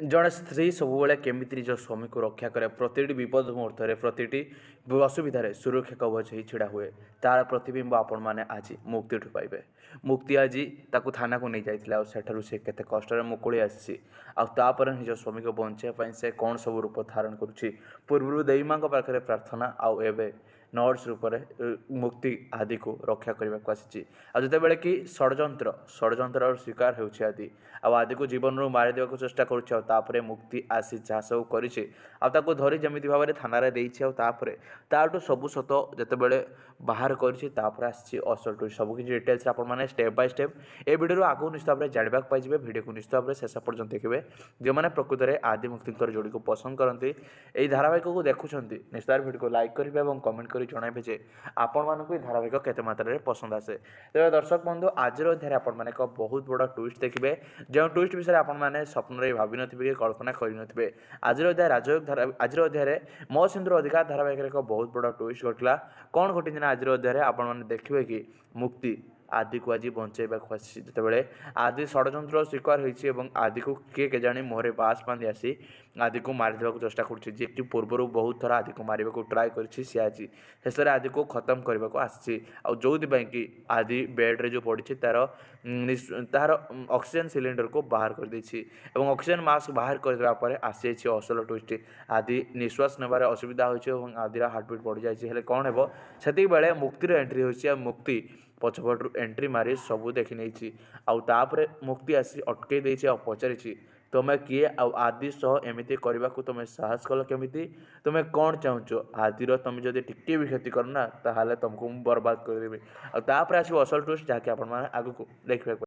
ଜଣେ ସ୍ତ୍ରୀ ସବୁବେଳେ କେମିତି ନିଜ ସ୍ୱାମୀକୁ ରକ୍ଷା କରେ ପ୍ରତିଟି ବିପଦ ମୁହୂର୍ତ୍ତରେ ପ୍ରତିଟି ଅସୁବିଧାରେ ସୁରକ୍ଷା କବଚ ହେଇ ଛିଡ଼ା ହୁଏ ତାର ପ୍ରତିବିମ୍ବ ଆପଣମାନେ ଆଜି ମୁକ୍ତିଠୁ ପାଇବେ। ମୁକ୍ତି ଆଜି ତାକୁ ଥାନାକୁ ନେଇଯାଇଥିଲେ ଆଉ ସେଠାରୁ ସେ କେତେ କଷ୍ଟରେ ମୁକୁଳି ଆସିଛି ଆଉ ତାପରେ ନିଜ ସ୍ୱାମୀକୁ ବଞ୍ଚାଇବା ପାଇଁ ସେ କ'ଣ ସବୁ ରୂପ ଧାରଣ କରୁଛି। ପୂର୍ବରୁ ଦେବୀ ମାଙ୍କ ପାଖରେ ପ୍ରାର୍ଥନା ଆଉ ଏବେ ନର୍ସ ରୂପରେ ମୁକ୍ତି ଆଦିକୁ ରକ୍ଷା କରିବାକୁ ଆସିଛି। ଆଉ ଯେତେବେଳେ କି ଷଡ଼ଯନ୍ତ୍ରର ଶିକାର ହେଉଛି ଆଦି ଆଉ ଆଦିକୁ ଜୀବନରୁ ମାରିଦେବାକୁ ଚେଷ୍ଟା କରୁଛି ଆଉ ତାପରେ ମୁକ୍ତି ଆସି ଯାହା ସବୁ କରିଛି ଆଉ ତାକୁ ଧରି ଯେମିତି ଭାବରେ ଥାନାରେ ଦେଇଛି ଆଉ ତାପରେ ତାଠୁ ସବୁ ସତ ଯେତେବେଳେ ବାହାର କରିଛି ତାପରେ ଆସିଛି ଅସଲ ଟୁଇଷ୍ଟ। ସବୁକିଛି ଡିଟେଲ୍ସରେ ଆପଣମାନେ ଷ୍ଟେପ୍ ବାଇ ଷ୍ଟେପ୍ ଏ ଭିଡ଼ିଓରୁ ଆଗକୁ ନିଶ୍ଚିତ ଭାବରେ ଜାଣିବାକୁ ପାଇଯିବେ। ଭିଡ଼ିଓକୁ ନିଶ୍ଚିତ ଭାବରେ ଶେଷ ପର୍ଯ୍ୟନ୍ତ ଦେଖିବେ। ଯେଉଁମାନେ ପ୍ରକୃତରେ ଆଦି ମୁକ୍ତିଙ୍କର ଯୋଡ଼ିକୁ ପସନ୍ଦ କରନ୍ତି ଏହି ଧାରାବାହିକକୁ ଦେଖୁଛନ୍ତି ନିଶ୍ଚିତ ଭାବରେ ଭିଡ଼ିଓକୁ ଲାଇକ୍ କରିବେ ଏବଂ କମେଣ୍ଟ କରି ଜଣାଇବେ ଯେ ଆପଣମାନଙ୍କୁ ଏହି ଧାରାବାହିକ କେତେ ମାତ୍ରାରେ ପସନ୍ଦ ଆସେ। ତେବେ ଦର୍ଶକ ବନ୍ଧୁ ଆଜିର ଅଧ୍ୟାୟରେ ଆପଣମାନେ ଏକ ବହୁତ ବଡ଼ ଟୁଇଷ୍ଟ ଦେଖିବେ ଯେଉଁ ଟୁଇଷ୍ଟ ବିଷୟରେ ଆପଣମାନେ ସ୍ୱପ୍ନରେ ଭାବିନଥିବେ କି କଳ୍ପନା କରିନଥିବେ। ଆଜିର ଅଧ୍ୟାୟରେ ମୋ ସିନ୍ଦୁର ଅଧିକାର ଧାରାବାହିକରେ ଏକ ବହୁତ ବଡ଼ ଟୁଇଷ୍ଟ ଘଟିଲା। କ'ଣ ଘଟିଛି ନା ଆଜିର ଅଧ୍ୟାୟରେ ଆପଣମାନେ ଦେଖିବେ କି ମୁକ୍ତି ଆଦିକୁ ଆଜି ବଞ୍ଚାଇବାକୁ ଆସିଛି। ଯେତେବେଳେ ଆଦି ଷଡ଼ଯନ୍ତ୍ରର ଶିକାର ହୋଇଛି ଏବଂ ଆଦିକୁ କିଏ କେଜାଣି ମୁହଁରେ ବାସ୍ ବାନ୍ଧି ଆସି ଆଦିକୁ ମାରିଦେବାକୁ ଚେଷ୍ଟା କରୁଛି, ଯିଏକି ପୂର୍ବରୁ ବହୁତ ଥର ଆଦିକୁ ମାରିବାକୁ ଟ୍ରାଏ କରିଛି। ସେ ଆଜି ଶେଷରେ ଆଦିକୁ ଖତମ କରିବାକୁ ଆସିଛି ଆଉ ଯେଉଁଥିପାଇଁ କି ଆଦି ବେଡ଼୍ରେ ଯେଉଁ ପଡ଼ିଛି ତାର ଅକ୍ସିଜେନ୍ ସିଲିଣ୍ଡରକୁ ବାହାର କରିଦେଇଛି ଏବଂ ଅକ୍ସିଜେନ୍ ମାସ୍କ ବାହାର କରିଦେବା ପରେ ଆସିଯାଇଛି ଅସଲ ଟୁଇଷ୍ଟ। ଆଦି ନିଶ୍ୱାସ ନେବାରେ ଅସୁବିଧା ହେଉଛି ଏବଂ ଆଦିର ହାର୍ଟବିଟ୍ ବଢ଼ିଯାଇଛି। ହେଲେ କ'ଣ ହେବ ସେତିକିବେଳେ ମୁକ୍ତିର ଏଣ୍ଟ୍ରି ହୋଇଛି ଆଉ ମୁକ୍ତି ପଛପଟରୁ ଏଣ୍ଟ୍ରି ମାରି ସବୁ ଦେଖି ନେଇଛି ଆଉ ତାପରେ ମୁକ୍ତି ଆସି ଅଟକେଇ ଦେଇଛି ଆଉ ପଚାରିଛି ତୁମେ କିଏ ଆଉ ଆଦି ସହ ଏମିତି କରିବାକୁ ତୁମେ ସାହସ କଲ କେମିତି? ତୁମେ କ'ଣ ଚାହୁଁଛ? ଆଦିର ତୁମେ ଯଦି ଟିକିଏ ବି କ୍ଷତି କର ନା ତାହେଲେ ତୁମକୁ ମୁଁ ବର୍ବାଦ କରିଦେବି। ଆଉ ତାପରେ ଆସିବ ଅସଲ ଟୁଇଷ୍ଟ ଯାହାକି ଆପଣମାନେ ଆଗକୁ ଦେଖିବାକୁ